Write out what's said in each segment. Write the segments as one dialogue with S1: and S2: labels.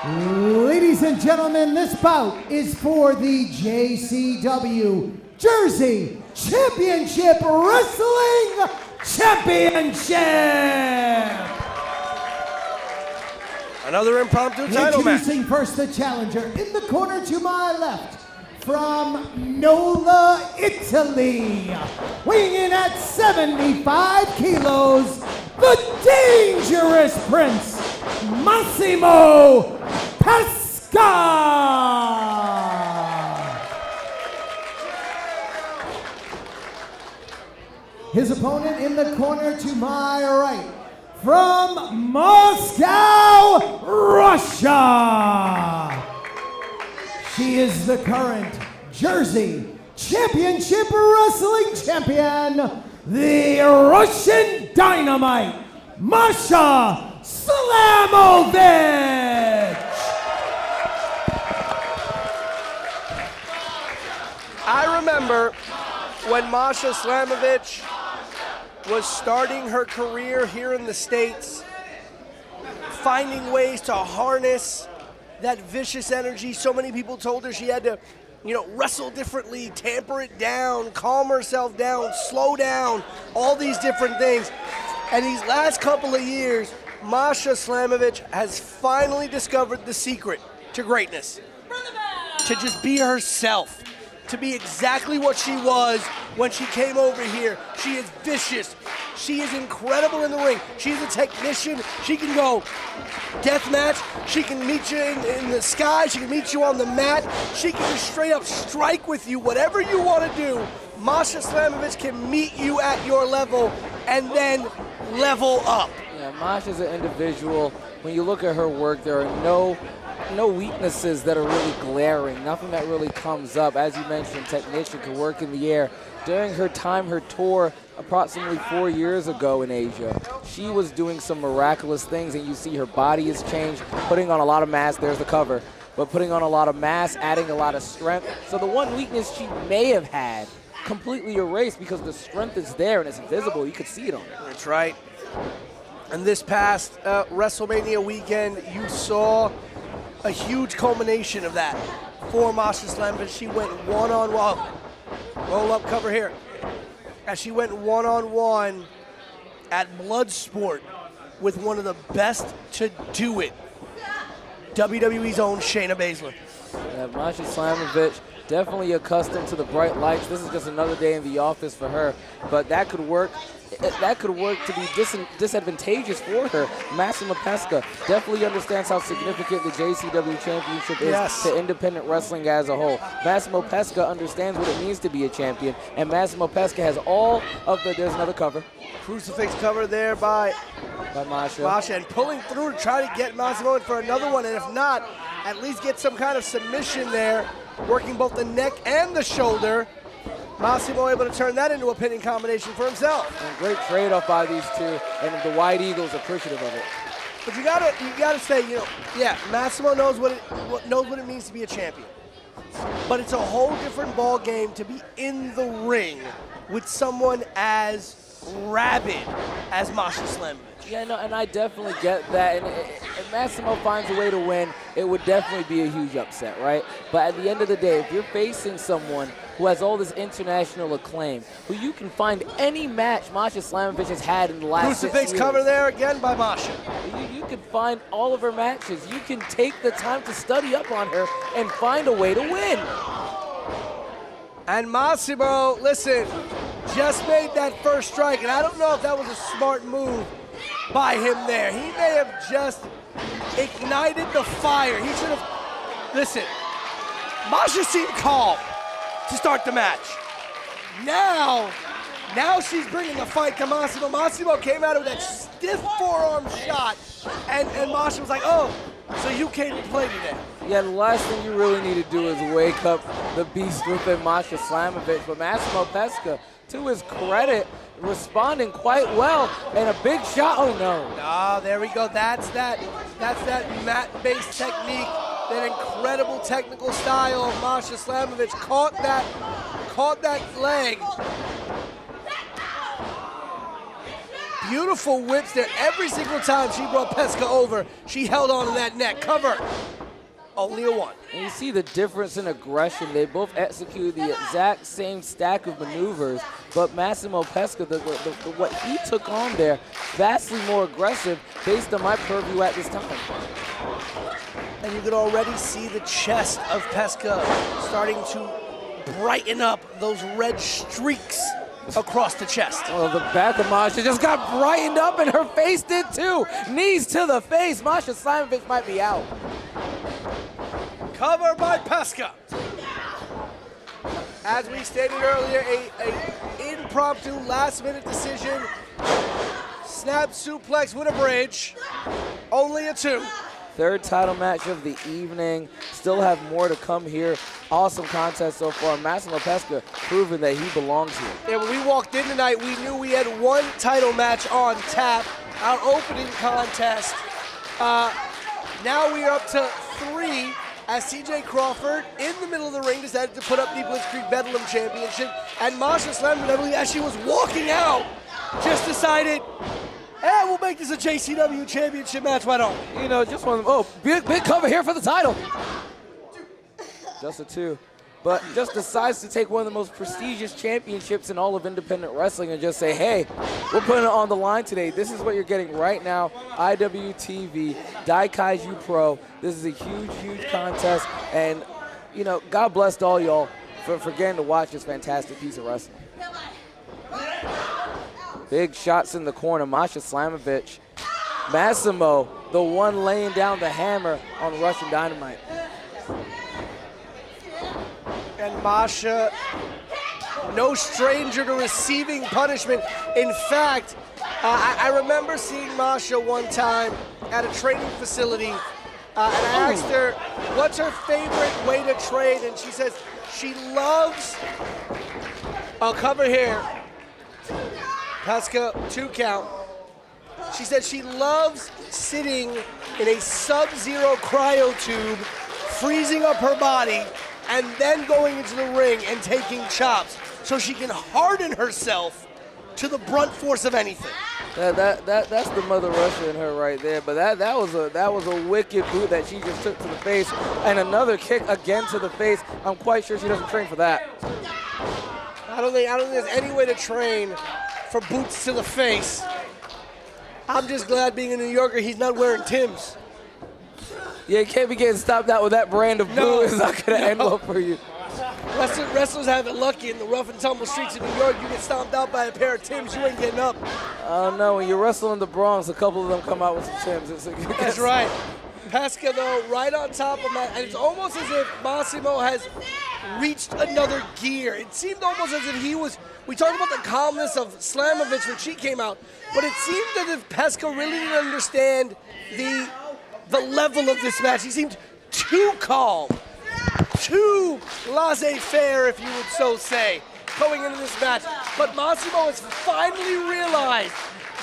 S1: Ladies and gentlemen, this bout is for the JCW Jersey Championship Wrestling Championship.
S2: Another impromptu title match.
S1: Introducing first the challenger in the corner to my left, from Nola, Italy, weighing in at 75 kilos, the Dangerous Prince, Massimo Pesca. His opponent in the corner to my right, from Moscow, Russia. She is the current Jersey Championship Wrestling Champion, the Russian Dynamite, Masha Slamovich.
S2: I remember when Masha Slamovich was starting her career here in the States, finding ways to harness that vicious energy. So many people told her she had to, wrestle differently, tamper it down, calm herself down, slow down, all these different things. And these last couple of years, Masha Slamovich has finally discovered the secret to greatness. To just be herself, to be exactly what she was when she came over here. She is vicious. She is incredible in the ring. She's a technician. She can go deathmatch. She can meet you in the sky. She can meet you on the mat. She can just straight up strike with you. Whatever you want to do, Masha Slamovich can meet you at your level and then level up.
S3: Yeah, Masha's an individual. When you look at her work, there are no weaknesses that are really glaring, nothing that really comes up. As you mentioned, technician can work in the air. During her tour approximately 4 years ago in Asia, she was doing some miraculous things, and you see her body has changed, putting on a lot of mass. There's the cover, but putting on a lot of mass, adding a lot of strength. So the one weakness she may have had completely erased because the strength is there and it's visible. You could see it on her.
S2: That's right. And this past WrestleMania weekend, you saw a huge culmination of that for Masha Slamovich. She went one-on-one. Roll up cover here. As she went one-on-one at Bloodsport with one of the best to do it, WWE's own Shayna Baszler.
S3: Yeah, Masha Slamovich, definitely accustomed to the bright lights. This is just another day in the office for her, but that could work. That could work to be disadvantageous for her. Massimo Pesca definitely understands how significant the JCW Championship is to independent wrestling as a whole. Massimo Pesca understands what it means to be a champion, and Massimo Pesca has all of the. There's another cover.
S2: Crucifix cover there by
S3: Masha.
S2: Masha, and pulling through to try to get Massimo in for another one, and if not, at least get some kind of submission there, working both the neck and the shoulder. Massimo able to turn that into a pinning combination for himself.
S3: And great trade-off by these two, and the White Eagles appreciative of it.
S2: But you gotta say, Massimo knows what it means to be a champion. But it's a whole different ball game to be in the ring with someone as rabid as Masha Slamovich.
S3: Yeah, no, and I definitely get that. And if Massimo finds a way to win, it would definitely be a huge upset, right? But at the end of the day, if you're facing someone who has all this international acclaim, who you can find any match Masha Slamovich has had in the last 6 years.
S2: Crucifix cover there again by Masha.
S3: You can find all of her matches. You can take the time to study up on her and find a way to win.
S2: And Massimo, listen, just made that first strike, and I don't know if that was a smart move by him there. He may have just ignited the fire. He should have, listen, Masha seemed calm to start the match. Now she's bringing the fight to Massimo. Massimo came out with that stiff forearm shot, and Masha was like, oh, so you came to play today.
S3: Yeah, the last thing you really need to do is wake up the beast within Masha Slamovich. But Massimo Pesca, to his credit, responding quite well, and a big shot. Oh no!
S2: Ah, there we go. That's that mat-based technique, that incredible technical style of Masha Slamovich. Caught that leg. Beautiful whips there. Every single time she brought Pesca over, she held on to that neck. Cover. Only a 1.
S3: And you see the difference in aggression. They both executed the exact same stack of maneuvers, but Massimo Pesca, what he took on there, vastly more aggressive based on my purview at this time.
S2: And you could already see the chest of Pesca starting to brighten up, those red streaks across the chest.
S3: Well, the back of Masha just got brightened up, and her face did too. Knees to the face. Masha Slamovich might be out.
S2: Cover by Pesca. As we stated earlier, a impromptu last-minute decision. Snap suplex with a bridge. Only a 2.
S3: Third title match of the evening. Still have more to come here. Awesome contest so far. Massimo Pesca proving that he belongs here.
S2: Yeah, when we walked in tonight, we knew we had 1 title match on tap. Our opening contest. Now we are up to 3. As CJ Crawford, in the middle of the ring, decided to put up the Blitzkrieg Bedlam Championship. And Masha Slamovich, as she was walking out, just decided, hey, we'll make this a JCW Championship match, why don't we?
S3: You know, just one of them. Oh, big cover here for the title. Just a 2. But just decides to take one of the most prestigious championships in all of independent wrestling and just say, hey, we're putting it on the line today. This is what you're getting right now. IWTV, Daikaiju Pro. This is a huge, huge contest. And, you know, God bless all y'all for getting to watch this fantastic piece of wrestling. Big shots in the corner. Masha Slamovich. Massimo, the one laying down the hammer on Russian Dynamite.
S2: And Masha, no stranger to receiving punishment. In fact, I remember seeing Masha one time at a training facility, and I asked her, what's her favorite way to train? And she says she loves, I'll cover here, Pesca, 2 count. She said she loves sitting in a sub-zero cryo tube, freezing up her body, and then going into the ring and taking chops so she can harden herself to the brunt force of anything.
S3: That's the Mother Russia in her right there. But that was a wicked boot that she just took to the face, and another kick again to the face. I'm quite sure she doesn't train for that.
S2: I don't think there's any way to train for boots to the face. I'm just glad being a New Yorker, he's not wearing Timbs.
S3: Yeah, you can't be getting stopped out with that brand of boot. It's not going to end well for you.
S2: Wrestlers have it lucky in the rough and tumble streets of New York. You get stomped out by a pair of Timbs, you ain't getting up.
S3: Oh, no, when you wrestle in the Bronx, a couple of them come out with some Timbs.
S2: That's right. Pesca, though, right on top of that. And it's almost as if Massimo has reached another gear. It seemed almost as if he was, we talked about the calmness of Slamovich when she came out, but it seemed as if Pesca really didn't understand the level of this match. He seemed too calm, too laissez-faire, if you would so say, going into this match. But Massimo has finally realized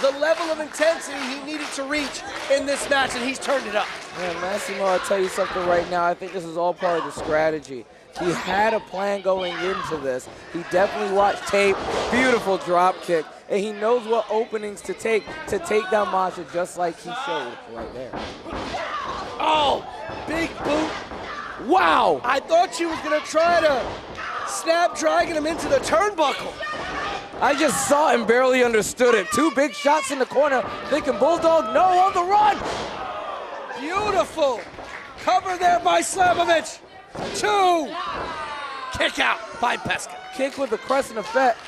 S2: the level of intensity he needed to reach in this match, and he's turned it up.
S3: Man, Massimo, I'll tell you something right now. I think this is all part of the strategy. He had a plan going into this. He definitely watched tape, beautiful drop kick, and he knows what openings to take down Masha, just like he showed right there.
S2: Oh, big boot.
S3: Wow!
S2: I thought she was gonna try to snapdragon him into the turnbuckle.
S3: I just saw and barely understood it. 2 big shots in the corner, thinking Bulldog, no, on the run!
S2: Beautiful. Cover there by Slamovich. 2. Kick out by Pesca.
S3: Kick with the crescent effect.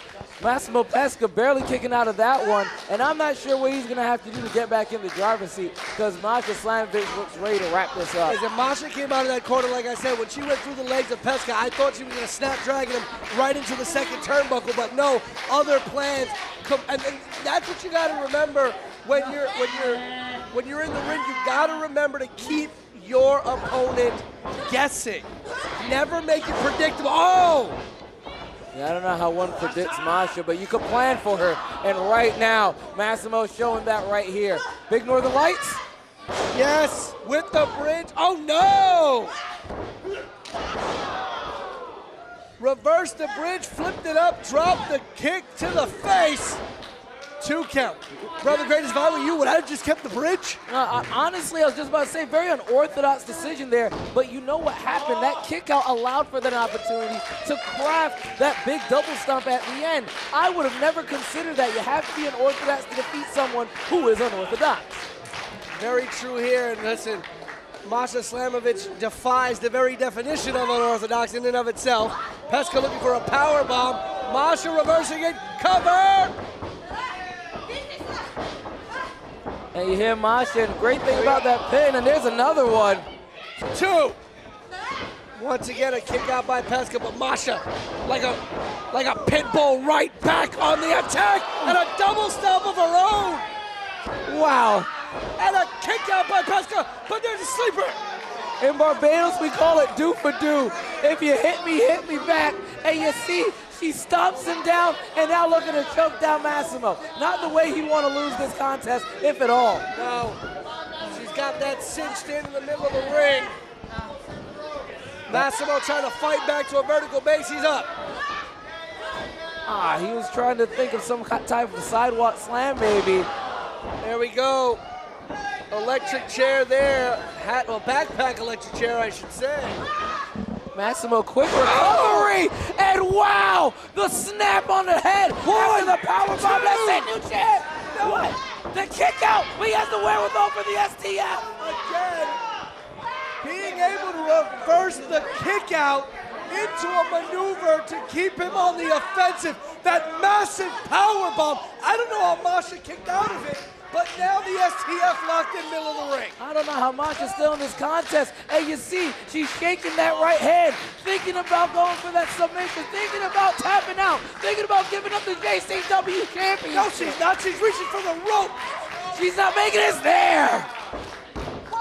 S3: Massimo Pesca barely kicking out of that one, and I'm not sure what he's going to have to do to get back in the driver's seat, because Masha Slamovich looks ready to wrap this up.
S2: As Masha came out of that corner, like I said, when she went through the legs of Pesca, I thought she was going to snapdragon him right into the second turnbuckle, but no, other plans. And that's what you got to remember when you're in the ring. You got to remember to keep your opponent guessing. Never make it predictable. Oh!
S3: Yeah, I don't know how one predicts Masha, but you can plan for her. And right now, Massimo's showing that right here. Big Northern Lights?
S2: Yes, with the bridge. Oh, no! Reversed the bridge, flipped it up, dropped the kick to the face. 2 count. Brother Greatest, if I were you, would I have just kept the bridge?
S3: Honestly, I was just about to say, very unorthodox decision there, but you know what happened? That kick out allowed for that opportunity to craft that big double stomp at the end. I would have never considered that. You have to be unorthodox to defeat someone who is unorthodox.
S2: Very true here, and listen, Masha Slamovich defies the very definition of unorthodox in and of itself. Pesca looking for a power bomb. Masha reversing it, cover!
S3: And you hear Masha, and great thing about that pin, and there's another one.
S2: 2. Once again, a kick out by Pesca, but Masha, like a pit bull, right back on the attack, and a double stomp of her own.
S3: Wow.
S2: And a kick out by Pesca, but there's a sleeper.
S3: In Barbados, we call it do for do. If you hit me back. And you see, she stomps him down, and now looking to choke down Massimo. Not the way he'd want to lose this contest, if at all.
S2: No, she's got that cinched in the middle of the ring. Massimo trying to fight back to a vertical base, he's up.
S3: He was trying to think of some type of sidewalk slam, maybe.
S2: There we go. Electric chair there. Backpack electric chair, I should say.
S3: Massimo, quick recovery, and wow, the snap on the head. After the power bomb, that's it, new champ. What? The kick out, but he has the wherewithal for the STF.
S2: Again, being able to reverse the kick out into a maneuver to keep him on the offensive. That massive power bomb. I don't know how Masha kicked out of it, but now the STF locked in middle of the ring.
S3: I don't know how Masha's still in this contest. And you see, she's shaking that right hand, thinking about going for that submission, thinking about tapping out, thinking about giving up the JCW Champion.
S2: No, she's not. She's reaching for the rope.
S3: She's not making it there.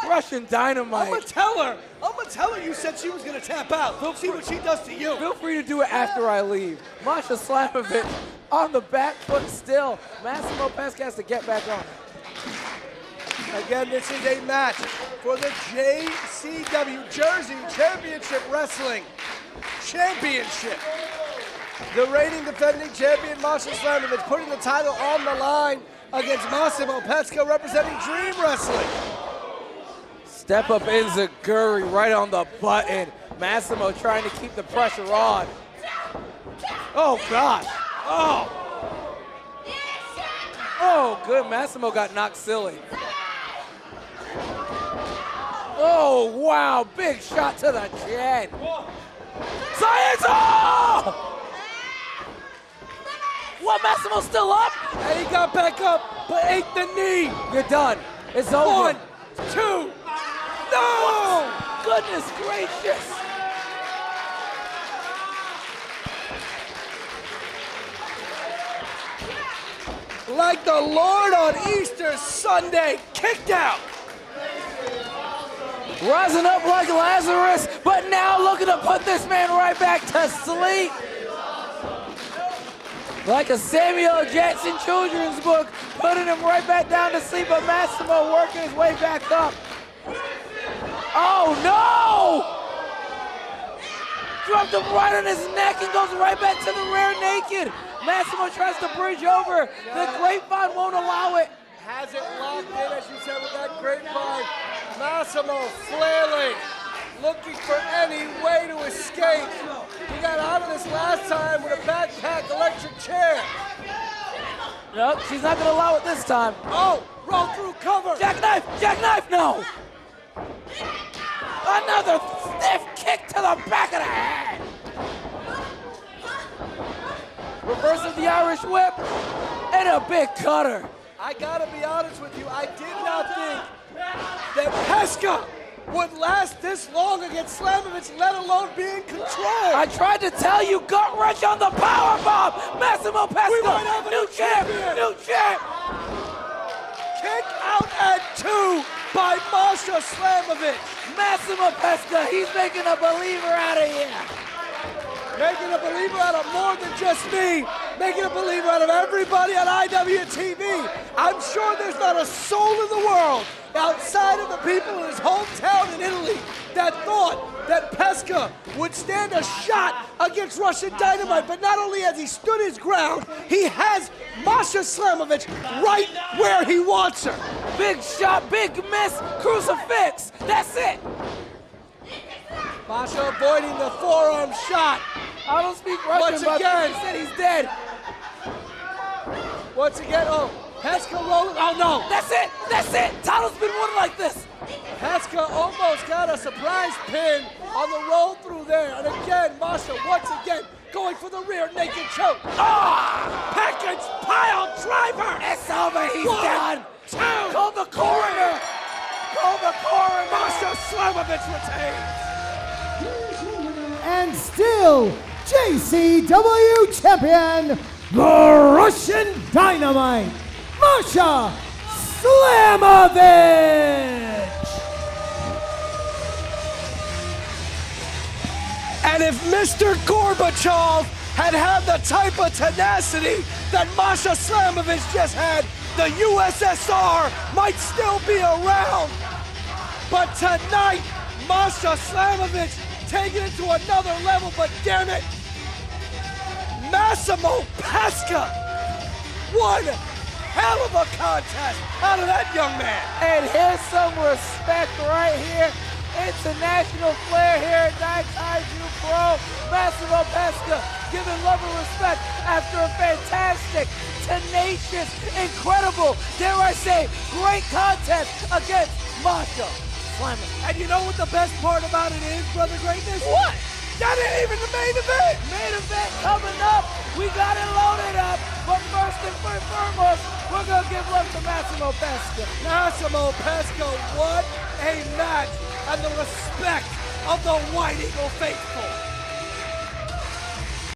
S3: Russian Dynamite.
S2: I'm gonna tell her you said she was gonna tap out. We'll see what she does to you.
S3: Feel free to do it after I leave. Masha Slamovich on the back foot still. Massimo Pesca has to get back on.
S2: Again, this is a match for the JCW Jersey Championship Wrestling Championship. The reigning defending champion, Masha Slamovich, putting the title on the line against Massimo Pesca, representing Dream Wrestling.
S3: Step up Enziguri right on the button. Massimo trying to keep the pressure on. Oh, God. Oh, good. Massimo got knocked silly. Oh, wow. Big shot to the chin. Science! Oh! What, Massimo's still up?
S2: And he got back up, but ate the knee.
S3: You're done. It's over.
S2: 1, 2, no!
S3: Goodness gracious.
S2: Like the Lord on Easter Sunday, kicked out.
S3: Rising up like Lazarus, but now looking to put this man right back to sleep. Like a Samuel Jackson children's book, putting him right back down to sleep, but Massimo working his way back up. Oh no! Dropped him right on his neck and goes right back to the rear naked. Massimo tries to bridge over. The grapevine won't allow it.
S2: Has it locked in, as you said, with that grapevine. Massimo flailing, looking for any way to escape. He got out of this last time with a backpack electric chair.
S3: Nope, she's not gonna allow it this time.
S2: Oh, roll through cover.
S3: Jackknife, no! Another stiff kick to the back of the head. Reverse of the Irish whip, and a big cutter.
S2: I gotta be honest with you, I did not think that Pesca would last this long against Slamovich, let alone be in control.
S3: I tried to tell you, gut wrench on the power bomb. Massimo Pesca,
S2: We might have a
S3: new champ, new champ.
S2: Kick out at 2 by Masha Slamovich.
S3: Massimo Pesca, he's making a believer out of here.
S2: Making a believer out of more than just me. Making a believer out of everybody on IWTV. I'm sure there's not a soul in the world outside of the people in his hometown in Italy that thought that Pesca would stand a shot against Russian Dynamite, but not only has he stood his ground, he has Masha Slamovich right where he wants her.
S3: Big shot, big miss, crucifix. That's it.
S2: Masha avoiding the forearm shot.
S3: I don't speak Russian,
S2: Once
S3: but
S2: again.
S3: he said he's dead.
S2: Once again, oh, Pesca rolling. Oh no.
S3: That's it. That's it. Title's been won like this.
S2: Pesca almost got a surprise pin on the roll through there. And again, Masha once again going for the rear naked choke. Package pile driver.
S3: It's over. He's done.
S2: 2.
S3: Call the coroner. Call the coroner.
S2: Masha Slamovich retains.
S1: And still, JCW Champion, the Russian Dynamite, Masha Slamovich!
S2: And if Mr. Gorbachev had the type of tenacity that Masha Slamovich just had, the USSR might still be around. But tonight, Masha Slamovich taking it to another level, but damn it, Massimo Pesca, one hell of a contest out of that young man.
S3: And here's some respect right here. International flair here at Daikaiju Pro. Massimo Pesca giving love and respect after a fantastic, tenacious, incredible, dare I say, great contest against Masha Slamovich.
S2: And you know what the best part about it is, Brother Greatness?
S3: What?
S2: That ain't even the main event.
S3: Main event coming up. We got it loaded up. But first and foremost, we're going to give love to Massimo Pesca.
S2: Massimo Pesca, what a match, and the respect of the White Eagle faithful.